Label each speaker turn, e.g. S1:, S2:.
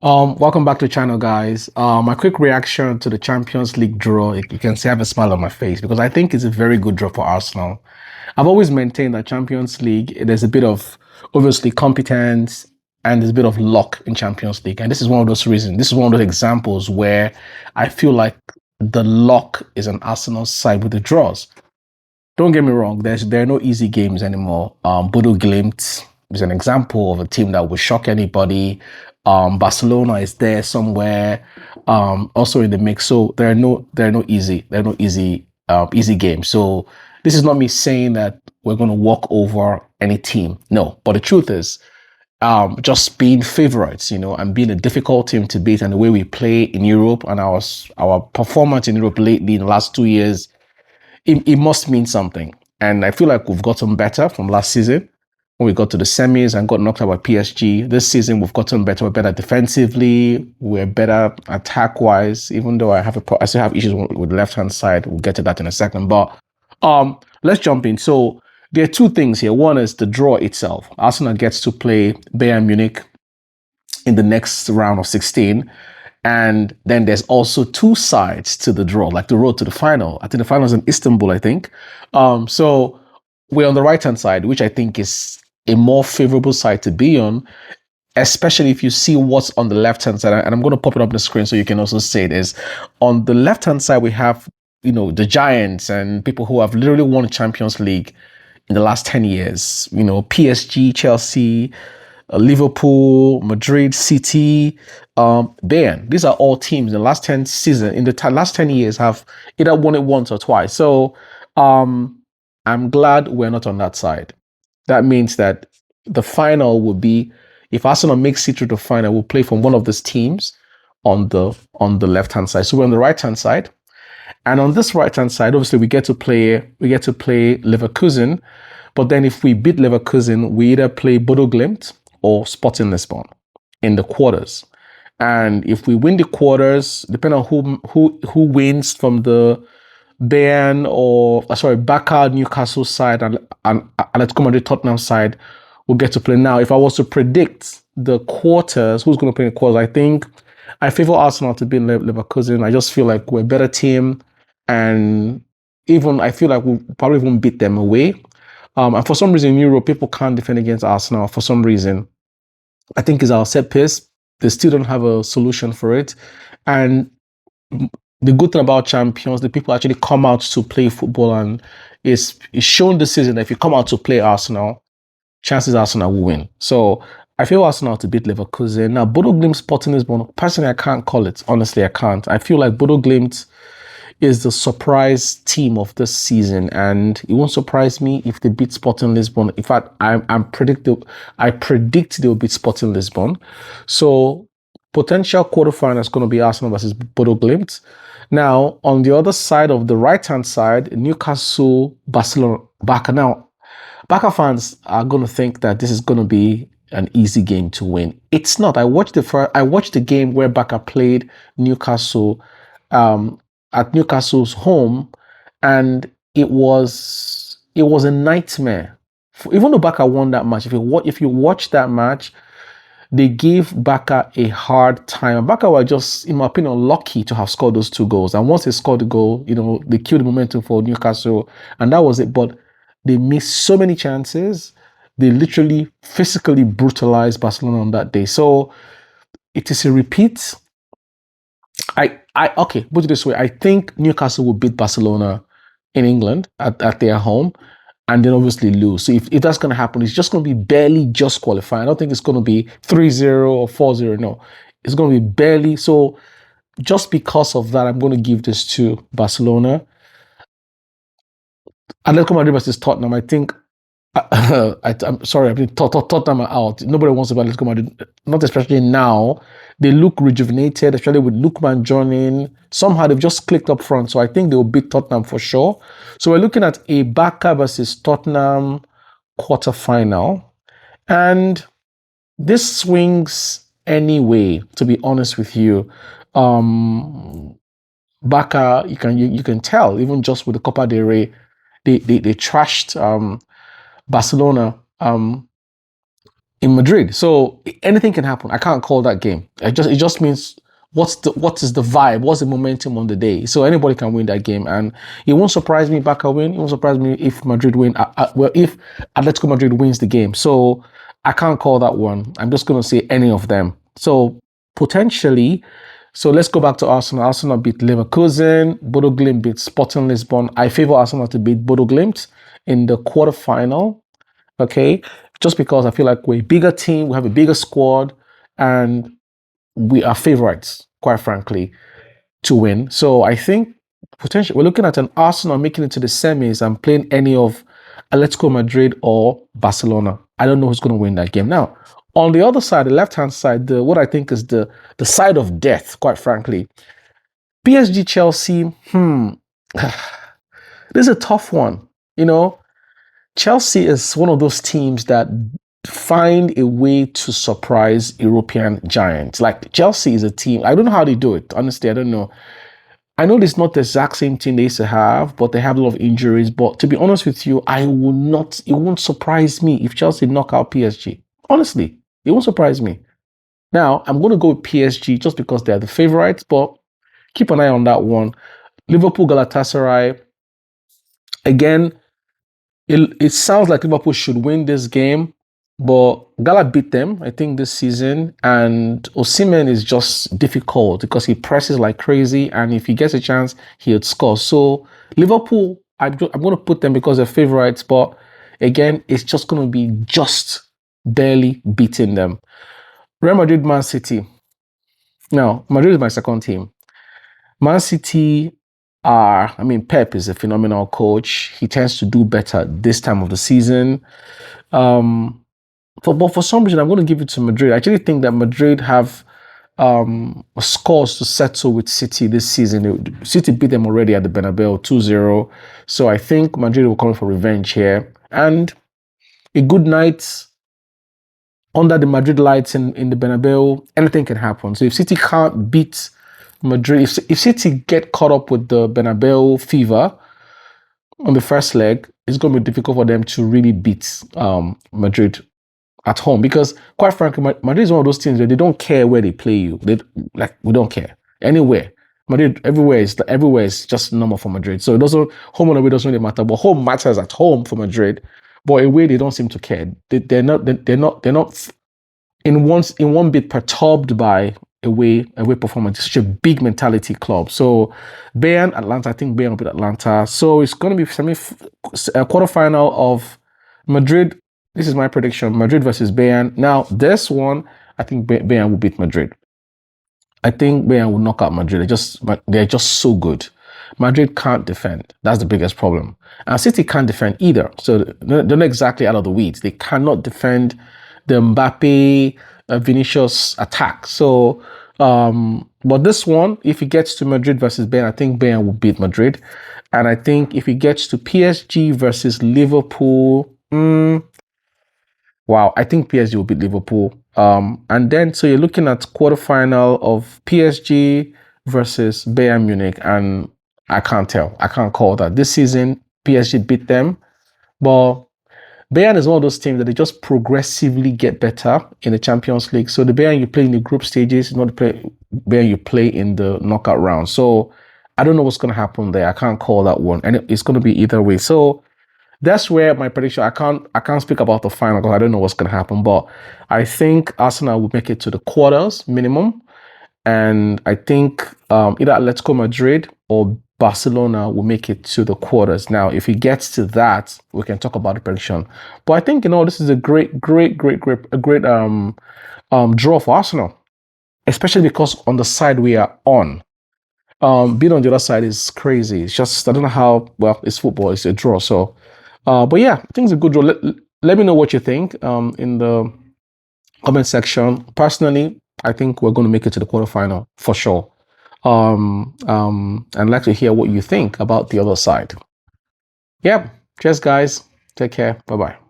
S1: Welcome back to the channel, guys. My quick reaction to the Champions League draw. You can see I have a smile on my face because I think it's a very good draw for Arsenal. I've always maintained that Champions League, there's a bit of obviously competence and there's a bit of luck in Champions League. And this is one of those reasons. This is one of those examples where I feel like the luck is on Arsenal's side with the draws. Don't get me wrong, there are no easy games anymore. Bodo Glimt is an example of a team that will shock anybody. Barcelona is there somewhere, also in the mix. So there are no easy games. So this is not me saying that we're going to walk over any team. No, but the truth is, just being favorites, and being a difficult team to beat, and the way we play in Europe and our performance in Europe lately in the last 2 years, it must mean something. And I feel like we've gotten better from last season when we got to the semis and got knocked out by PSG. This season, we've gotten better. We're better defensively. We're better attack-wise, even though I still have issues with the left-hand side. We'll get to that in a second. But let's jump in. So there are two things here. One is the draw itself. Arsenal gets to play Bayern Munich in the next round of 16. And then there's also two sides to the draw, like the road to the final. I think the final is in Istanbul, I think. So we're on the right-hand side, which I think is a more favorable side to be on, especially if you see what's on the left-hand side. And I'm going to pop it up on the screen so you can also see it. Is on the left-hand side, we have, the giants and people who have literally won the Champions League in the last 10 years. PSG, Chelsea, Liverpool, Madrid, City, Bayern. These are all teams in the last 10 seasons, in the last 10 years, have either won it once or twice. So I'm glad we're not on that side. That means that the final will be, if Arsenal makes it through the final, we'll play from one of these teams on the left-hand side. So we're on the right-hand side. And on this right-hand side, obviously we get to play Leverkusen. But then if we beat Leverkusen, we either play Bodo Glimt or Sporting Lisbon in the quarters. And if we win the quarters, depending on who wins from the Bayern Barca, Newcastle side, and Atletico Madrid, Tottenham side, we'll get to play. Now, if I was to predict the quarters, who's going to play in the quarters, I think I favor Arsenal to beat Leverkusen. I just feel like we're a better team, and even I feel like we'll probably won't beat them away. And for some reason in Europe, people can't defend against Arsenal for some reason. I think it's our set piece. They still don't have a solution for it. And the good thing about champions, the people actually come out to play football, and it's shown this season that if you come out to play Arsenal, chances Arsenal will win. So I feel Arsenal to beat Leverkusen. Now, Bodo Glimt Sporting Lisbon, personally, I can't call it. Honestly, I can't. I feel like Bodo Glimt is the surprise team of this season, and it won't surprise me if they beat Sporting Lisbon. In fact, I predict they'll beat Sporting Lisbon. So potential quarterfinal is going to be Arsenal versus Bodo Glimt. Now, on the other side of the right-hand side, Newcastle, Barcelona, Barca. Now, Barca fans are going to think that this is going to be an easy game to win. It's not. I watched the game where Barca played Newcastle at Newcastle's home, and it was a nightmare. Even though Barca won that match, if you watch that match, they gave Barca a hard time. Barca were just, in my opinion, lucky to have scored those two goals. And once they scored the goal, they killed the momentum for Newcastle, and that was it. But they missed so many chances. They literally physically brutalized Barcelona on that day. So it is a repeat. Okay, put it this way. I think Newcastle will beat Barcelona in England at their home, and then obviously lose. So if that's going to happen, it's just going to be barely just qualifying. I don't think it's going to be 3-0 or 4-0. No, it's going to be barely. So just because of that, I'm going to give this to Barcelona. Atletico Madrid versus Tottenham, I think. I'm sorry, I mean, Tottenham are out. Nobody wants to buy Atletico Madrid, not especially now. They look rejuvenated, especially with Lookman joining. Somehow they've just clicked up front, so I think they'll beat Tottenham for sure. So we're looking at a Barca versus Tottenham quarterfinal, and this swings anyway. To be honest with you, Barca, you can tell even just with the Copa del Rey, they trashed Barcelona in Madrid. So anything can happen. I can't call that game. It just means what is the vibe? What's the momentum on the day? So anybody can win that game, and it won't surprise me. Barca win. It won't surprise me if Madrid win. Well, if Atletico Madrid wins the game. So I can't call that one. I'm just going to say any of them. So potentially. So let's go back to Arsenal. Arsenal beat Leverkusen. Bodo Glimt beat Sporting Lisbon. I favor Arsenal to beat Bodo Glimt in the quarterfinal. Okay, just because I feel like we're a bigger team, we have a bigger squad, and we are favorites, quite frankly, to win. So I think potentially we're looking at an Arsenal making it to the semis and playing any of Atletico Madrid or Barcelona. I don't know who's going to win that game. Now, on the other side, the left-hand side, what I think is the side of death, quite frankly, PSG Chelsea. This is a tough one. You know, Chelsea is one of those teams that find a way to surprise European giants. Like Chelsea is a team, I don't know how they do it. Honestly, I don't know. I know it's not the exact same team they used to have, but they have a lot of injuries. But to be honest with you, it won't surprise me if Chelsea knock out PSG. Honestly, it won't surprise me. Now, I'm going to go with PSG just because they're the favorites, but keep an eye on that one. Liverpool Galatasaray. Again, it sounds like Liverpool should win this game, but Gala beat them, I think, this season. And Osimhen is just difficult because he presses like crazy. And if he gets a chance, he'll score. So Liverpool, I'm going to put them because they're favorites. But again, it's just going to be just barely beating them. Real Madrid, Man City. Now, Madrid is my second team. Man City Pep is a phenomenal coach. He tends to do better this time of the season. But for some reason, I'm going to give it to Madrid. I actually think that Madrid have scores to settle with City this season. City beat them already at the Bernabeu 2-0. So I think Madrid will come for revenge here. And a good night under the Madrid lights in the Bernabeu, anything can happen. So if City can't beat Madrid, if City get caught up with the Bernabeu fever on the first leg, it's going to be difficult for them to really beat Madrid at home, because quite frankly, Madrid is one of those teams that they don't care where they play you. We don't care anywhere. Madrid everywhere is just normal for Madrid. So it doesn't, home and away doesn't really matter. But home matters at home for Madrid. But away they don't seem to care. They're not in one bit perturbed by away performance. It's such a big mentality club. So Bayern, Atlanta, I think Bayern will beat Atlanta. So it's going to be quarterfinal of Madrid. This is my prediction: Madrid versus Bayern. Now this one, I think Bayern will beat Madrid. I think Bayern will knock out Madrid. They're just so good. Madrid can't defend. That's the biggest problem. And City can't defend either. So they're not exactly out of the weeds. They cannot defend the Mbappe, Vinicius attack. So, but this one, if it gets to Madrid versus Bayern, I think Bayern will beat Madrid. And I think if it gets to PSG versus Liverpool, wow, I think PSG will beat Liverpool. And then, so you're looking at quarterfinal of PSG versus Bayern Munich, and I can't tell. I can't call that. This season, PSG beat them, but Bayern is one of those teams that they just progressively get better in the Champions League. So the Bayern you play in the group stages is not the Bayern you play in the knockout round. So I don't know what's going to happen there. I can't call that one, and it's going to be either way. So that's where my prediction. I can't speak about the final because I don't know what's going to happen. But I think Arsenal will make it to the quarters minimum, and I think either Atletico Madrid or Barcelona will make it to the quarters. Now, if it gets to that, we can talk about the prediction. But I think this is a great draw for Arsenal, especially because on the side we are on. Being on the other side is crazy. It's just, I don't know how, well, it's football, it's a draw. So, but yeah, I think it's a good draw. Let me know what you think in the comment section. Personally, I think we're going to make it to the quarterfinal for sure. And I'd like to hear what you think about the other side. Yep. Cheers, guys. Take care. Bye-bye.